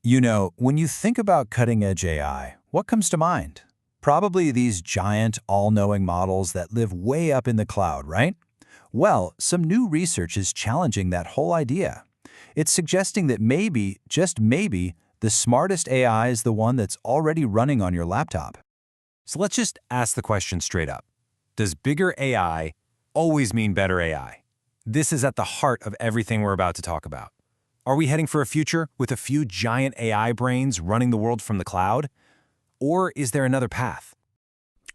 You know, when you think about cutting-edge AI, what comes to mind? Probably these giant, all-knowing models that live way up in the cloud, right? Well, some new research is challenging that whole idea. It's suggesting that maybe, just maybe, the smartest AI is the one that's already running on your laptop. So let's just ask the question straight up. Does bigger AI always mean better AI? This is at the heart of everything we're about to talk about. Are we heading for a future with a few giant AI brains running the world from the cloud? Or is there another path?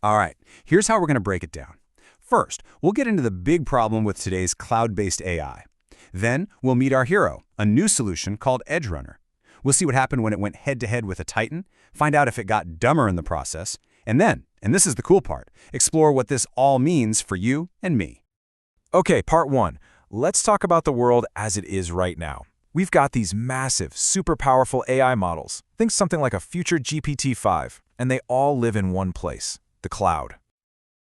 All right, here's how we're going to break it down. First, we'll get into the big problem with today's cloud-based AI. Then, we'll meet our hero, a new solution called EdgeRunner. We'll see what happened when it went head-to-head with a Titan, find out if it got dumber in the process, and then, and this is the cool part, explore what this all means for you and me. Okay, part one. Let's talk about the world as it is right now. We've got these massive, super powerful AI models. Think something like a future GPT-5, and they all live in one place, the cloud.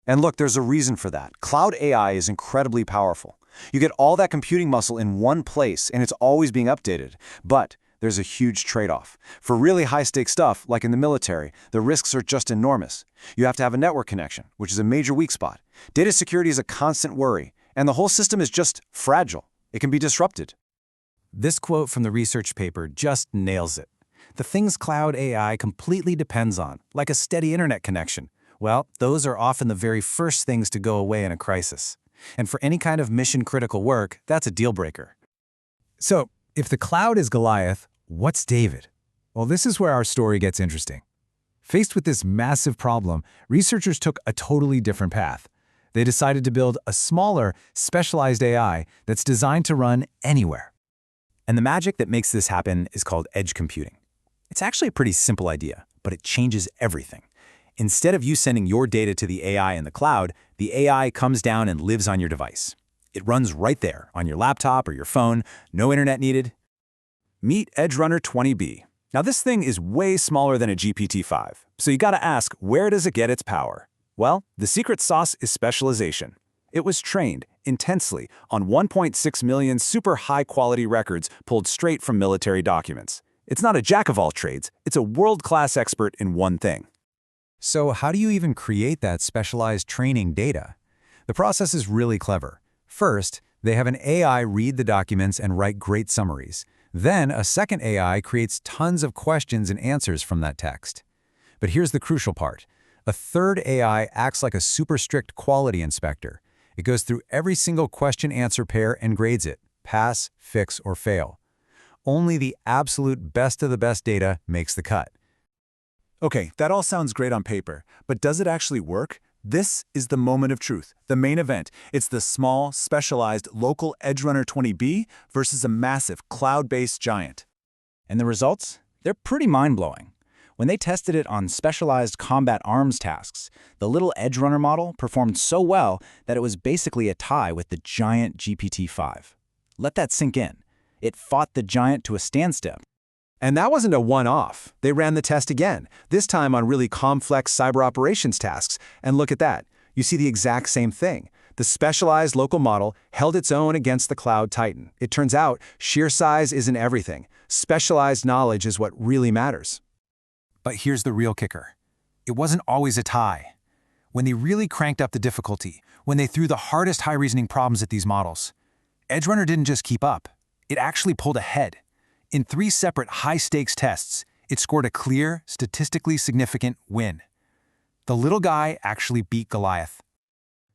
And look, there's a reason for that. Cloud AI is incredibly powerful. You get all that computing muscle in one place, and it's always being updated. But there's a huge trade-off. For really high-stakes stuff, like in the military, the risks are just enormous. You have to have a network connection, which is a major weak spot. Data security is a constant worry, and the whole system is just fragile. It can be disrupted. This quote from the research paper just nails it. The things cloud AI completely depends on, like a steady internet connection, well, those are often the very first things to go away in a crisis. And for any kind of mission-critical work, that's a deal-breaker. So, if the cloud is Goliath, what's David? Well, this is where our story gets interesting. Faced with this massive problem, researchers took a totally different path. They decided to build a smaller, specialized AI that's designed to run anywhere. And the magic that makes this happen is called edge computing. It's actually a pretty simple idea, but it changes everything. Instead of you sending your data to the AI in the cloud, the AI comes down and lives on your device. It runs right there, on your laptop or your phone, no internet needed. Meet EdgeRunner 20B. Now this thing is way smaller than a GPT-5, so you gotta ask, where does it get its power? Well, the secret sauce is specialization. It was trained intensely on 1.6 million super high-quality records pulled straight from military documents. It's not a jack of all trades, it's a world-class expert in one thing. So how do you even create that specialized training data? The process is really clever. First, they have an AI read the documents and write great summaries. Then, a second AI creates tons of questions and answers from that text. But here's the crucial part. A third AI acts like a super strict quality inspector. It goes through every single question-answer pair and grades it, pass, fix, or fail. Only the absolute best of the best data makes the cut. Okay, that all sounds great on paper, but does it actually work? This is the moment of truth, the main event. It's the small, specialized, local EdgeRunner 20B versus a massive, cloud-based giant. And the results? They're pretty mind-blowing. When they tested it on specialized combat arms tasks, the little EdgeRunner model performed so well that it was basically a tie with the giant GPT-5. Let that sink in. It fought the giant to a standstill. And that wasn't a one-off. They ran the test again, this time on really complex cyber operations tasks. And look at that. You see the exact same thing. The specialized local model held its own against the cloud titan. It turns out sheer size isn't everything. Specialized knowledge is what really matters. But here's the real kicker. It wasn't always a tie. When they really cranked up the difficulty, when they threw the hardest high-reasoning problems at these models, EdgeRunner didn't just keep up. It actually pulled ahead. In 3 separate high-stakes tests, it scored a clear, statistically significant win. The little guy actually beat Goliath.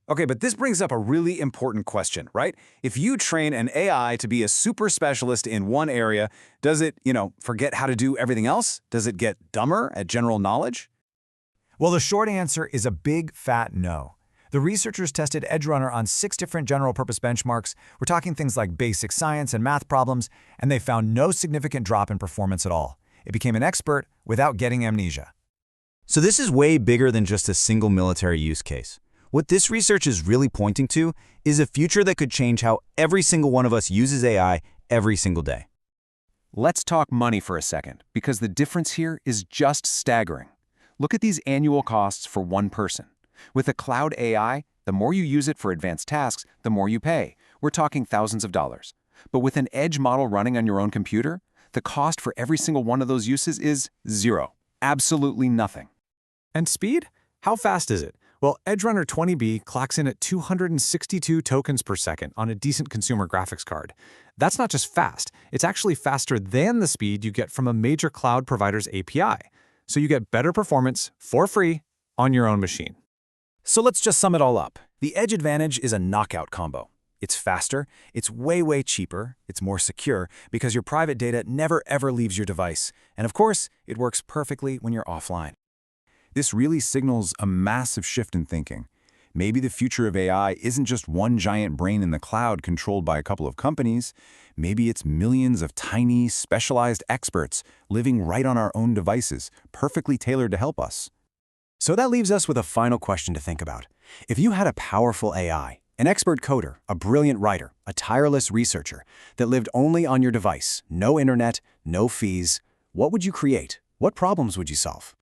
Okay, but this brings up a really important question, right? If you train an AI to be a super specialist in one area, does it, forget how to do everything else? Does it get dumber at general knowledge? Well, the short answer is a big, fat no. The researchers tested EdgeRunner on 6 different general-purpose benchmarks. We're talking things like basic science and math problems, and they found no significant drop in performance at all. It became an expert without getting amnesia. So this is way bigger than just a single military use case. What this research is really pointing to is a future that could change how every single one of us uses AI every single day. Let's talk money for a second, because the difference here is just staggering. Look at these annual costs for one person. With a cloud AI, the more you use it for advanced tasks, the more you pay. We're talking thousands of dollars. But with an edge model running on your own computer, the cost for every single one of those uses is zero. Absolutely nothing. And speed? How fast is it? Well, EdgeRunner 20B clocks in at 262 tokens per second on a decent consumer graphics card. That's not just fast, it's actually faster than the speed you get from a major cloud provider's API. So you get better performance for free on your own machine. So let's just sum it all up. The Edge Advantage is a knockout combo. It's faster, it's way cheaper, it's more secure because your private data never ever leaves your device. And of course, it works perfectly when you're offline. This really signals a massive shift in thinking. Maybe the future of AI isn't just one giant brain in the cloud controlled by a couple of companies. Maybe it's millions of tiny, specialized experts living right on our own devices, perfectly tailored to help us. So that leaves us with a final question to think about. If you had a powerful AI, an expert coder, a brilliant writer, a tireless researcher that lived only on your device, no internet, no fees, what would you create? What problems would you solve?